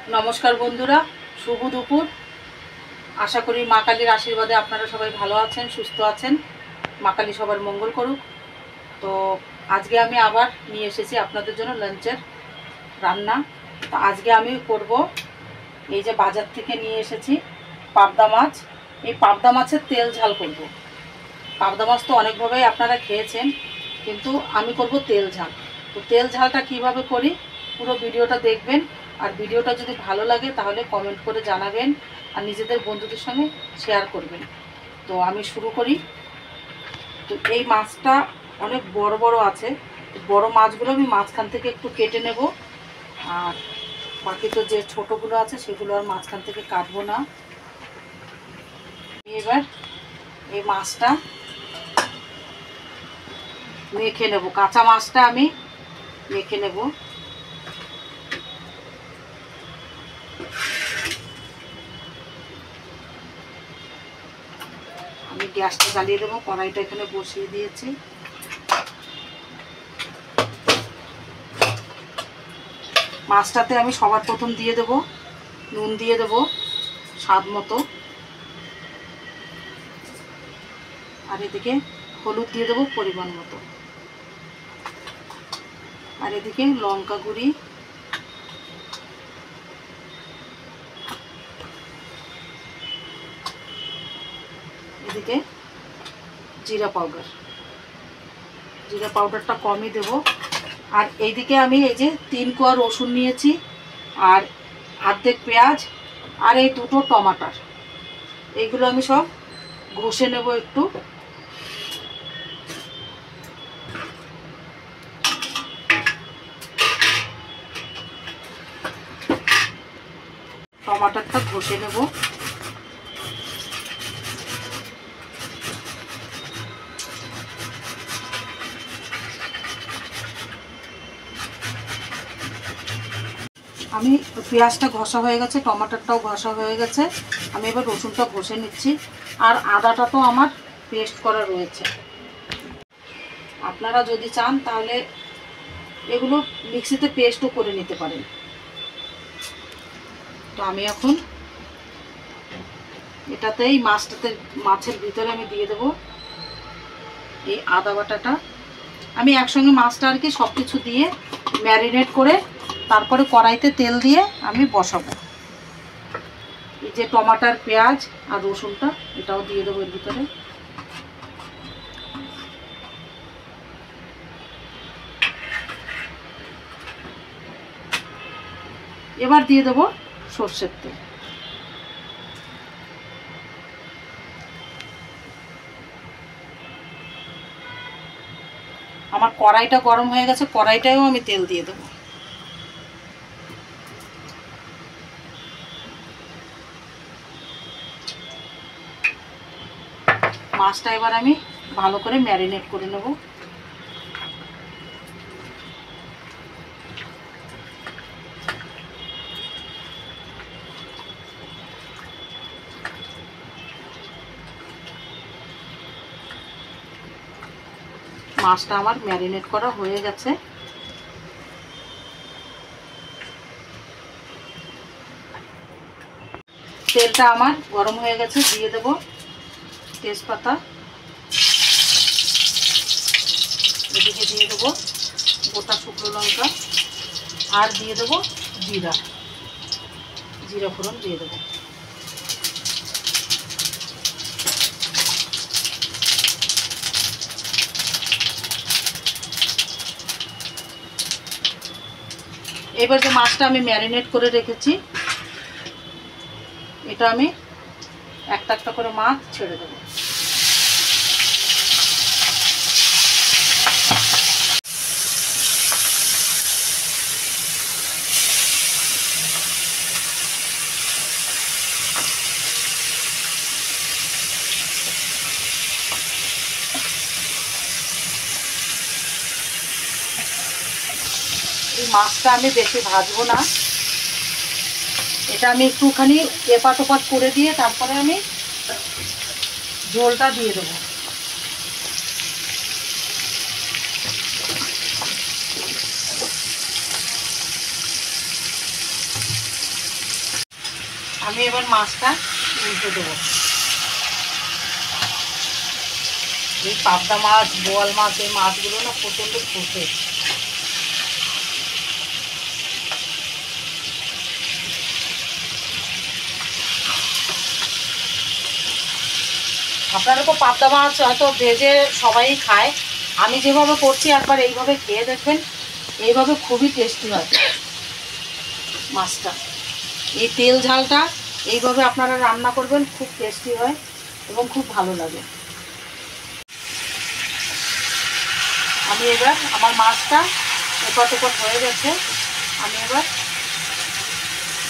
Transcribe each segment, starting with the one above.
नमस्कार बंधुरा शुभ दुपुर। आशा करी मा कालीर आशीर्वादे आपनारा सबाई भालो आछेन सुस्थ आछेन। मा काली सबार मंगल करुक। तो आज के आमी आबार निये एसेछि आपनादेर जोन्नो लांचेर रान्ना। तो आज के आमी करब এই যে বাজার থেকে নিয়ে এসেছি পাবদা মাছ। এই পাবদা মাছের তেল ঝাল করব। পাবদা মাছ তো অনেকভাবেই আপনারা খেয়েছেন, কিন্তু আমি করব তেল ঝাল। তো তেল ঝালটা কিভাবে করি পুরো ভিডিওটা দেখবেন। আর ভিডিওটা যদি ভালো লাগে তাহলে কমেন্ট করে জানাবেন আর নিজেদের বন্ধুদের সঙ্গে শেয়ার করবেন। তো আমি শুরু করি। তো এই মাছটা অনেক বড় বড় আছে, বড় মাছগুলো আমি মাঝখান থেকে একটু কেটে নেব। আর বাকি তো যে ছোটোগুলো আছে সেগুলো আর মাঝখান থেকে কাটবো না। এবার এই মাছটা মেখে নেব, কাঁচা মাছটা আমি মেখে নেব। আমি গ্যাসটা জ্বালিয়ে দেবো, কড়াইটা এখানে বসিয়ে দিয়েছি। মাছটাতে আমি সবার প্রথম দিয়ে দেব নুন, দিয়ে দেব স্বাদ মতো, আর এদিকে হলুদ দিয়ে দেবো পরিমাণ মতো, আর এদিকে লঙ্কা গুঁড়ি, এদিকে জিরা পাউডার। জিরা পাউডারটা কমই দেব। আর এইদিকে আমি এই যে 3 কোয়া রসুন নিয়েছি, আর অর্ধেক পেঁয়াজ, আর এই 2টো টমাটার, এইগুলো আমি সব ঘষে নেব একটু। টমাটারটা ঘষে নেব। আমি পেঁয়াজটা ঘষা হয়ে গেছে, টমাটারটাও ঘষা হয়ে গেছে। আমি এবার রসুনটা ঘষে নিচ্ছি। আর আদাটা তো আমার পেস্ট করা রয়েছে। আপনারা যদি চান তাহলে এগুলো মিক্সিতে পেস্টও করে নিতে পারেন। তো আমি এখন এটাতেই মাছের ভিতরে আমি দিয়ে দেবো এই আদা বাটাটা। আমি একসঙ্গে মাছটা আর কি সব কিছু দিয়ে ম্যারিনেট করে তারপরে কড়াইতে তেল দিয়ে আমি বসাবো। এই যে টমাটার, পেঁয়াজ আর রসুনটা এটাও দিয়ে দেবো এর ভিতরে। এবার দিয়ে দেবো সর্ষের তেল। আমার কড়াইটা গরম হয়ে গেছে, কড়াইটায়ও আমি তেল দিয়ে দেবো। মাছটা এবার আমি ভালো করে ম্যারিনেট করে নেব। মাছটা আমার ম্যারিনেট করা হয়ে গেছে। তেলটা আমার গরম হয়ে গেছে, দিয়ে দেব তেজপাতা, এদিকে দিয়ে দেবো গোটা শুকনো লঙ্কা, আর দিয়ে দেবো জিরা ফোড়ন দিয়ে দেবো। এবার যে মাছটা আমি ম্যারিনেট করে রেখেছি এটা আমি একটা একটা করে মাছ ছেড়ে দেবো। এই মাছটা আমি বেশি ভাজবো না, এটা আমি একটুখানি এপাট ওপাট করে দিয়ে তারপরে আমি ঝোলটা দিয়ে দেবো। আমি এবার মাছটা উল্টে দেবো। এই পাবদা মাছ, বোয়াল মাছ, এই মাছগুলো না প্রচণ্ড ফোটে। আপনারা তো পাবদা মাছ হয়তো ভেজে সবাই খায়, আমি যেভাবে করছি একবার এইভাবে খেয়ে দেখবেন, এইভাবে খুবই টেস্টি হয় মাছটা। এই তেল ঝালটা এইভাবে আপনারা রান্না করবেন, খুব টেস্টি হয় এবং খুব ভালো লাগে। আমি এবার আমার মাছটা এপট ওপট হয়ে গেছে, আমি এবার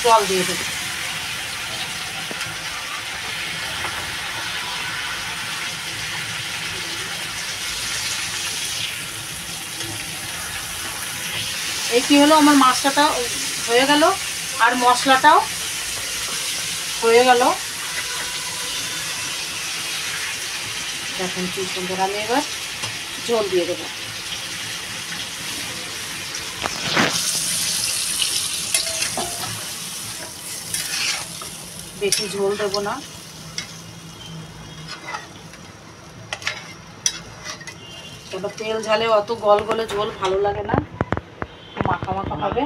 জল দিয়ে দেবো। এই কি হলো, আমার মাছটা হয়ে গেল আর মশলাটাও হয়ে গেল। দেখুন কি সুন্দর। আমি এবার ঝোল দিয়ে দেবো। বেশি ঝোল দেবো না, এবার তেল ঝালে অত গলে ঝোল ভালো লাগে না, মাখা মাখা হবে।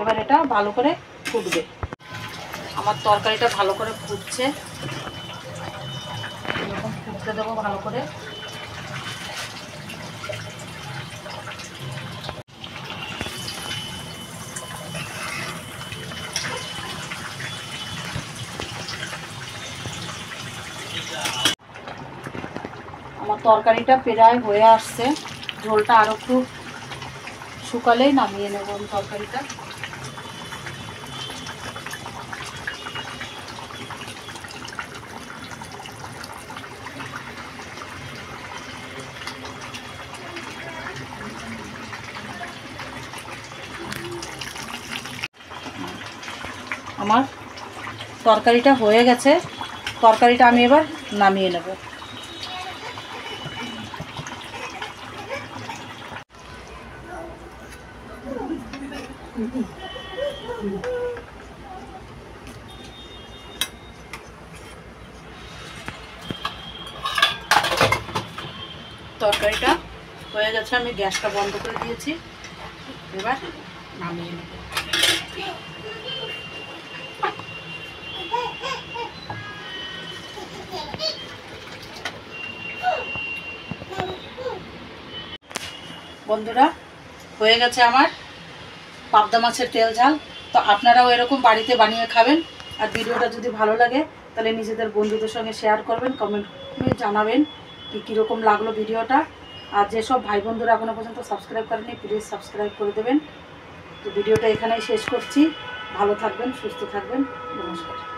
এবার এটা ভালো করে ফুটবে। আমার তরকারিটা ভালো করে ফুটছে, এরকম ফুটতে দেবো ভালো করে। আমার তরকারিটা প্রায় হয়ে আসছে, ঝোলটা আরও খুব শুকালেই নামিয়ে নেব আমি তরকারিটা। আমার তরকারিটা হয়ে গেছে, তরকারিটা আমি এবার নামিয়ে নেব। তরকারিটা হয়ে গেছে, আমি গ্যাসটা বন্ধ করে দিয়েছি, এবার নামিয়ে নেব। বন্ধুরা, হয়ে গেছে আমার পাবদা মাছের তেল ঝাল। তো আপনারাও এরকম বাড়িতে বানিয়ে খাবেন। আর ভিডিওটা যদি ভালো লাগে তাহলে নিজেদের বন্ধুদের সঙ্গে শেয়ার করবেন, কমেন্টে জানাবেন কীরকম লাগলো ভিডিওটা। আর যেসব ভাই বন্ধুরা এখনও পর্যন্ত সাবস্ক্রাইব করেনি, প্লিজ সাবস্ক্রাইব করে দেবেন। তো ভিডিওটা এখানেই শেষ করছি। ভালো থাকবেন, সুস্থ থাকবেন, নমস্কার।